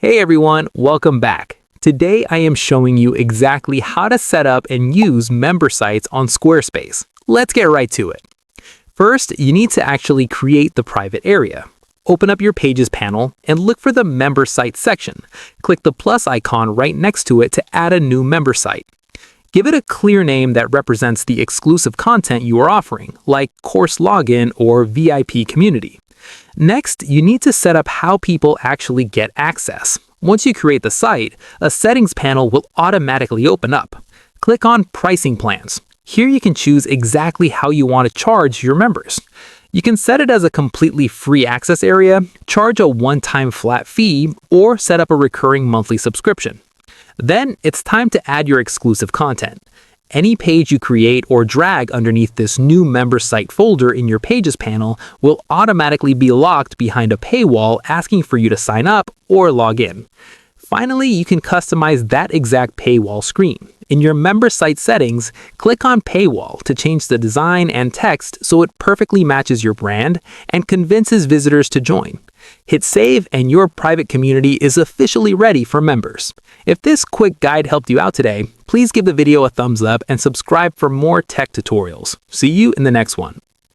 Hey everyone, welcome back. Today I am showing you exactly how to set up and use member sites on Squarespace. Let's get right to it. First, you need to actually create the private area. Open up your Pages panel and look for the Member Site section. Click the plus icon right next to it to add a new member site. Give it a clear name that represents the exclusive content you are offering, like Course Login or VIP Community. Next, you need to set up how people actually get access. Once you create the site, a settings panel will automatically open up. Click on Pricing Plans. Here you can choose exactly how you want to charge your members. You can set it as a completely free access area, charge a one-time flat fee, or set up a recurring monthly subscription. Then it's time to add your exclusive content. Any page you create or drag underneath this new member site folder in your Pages panel will automatically be locked behind a paywall asking for you to sign up or log in. Finally, you can customize that exact paywall screen. In your member site settings, click on Paywall to change the design and text so it perfectly matches your brand and convinces visitors to join. Hit save and your private community is officially ready for members. If this quick guide helped you out today, please give the video a thumbs up and subscribe for more tech tutorials. See you in the next one.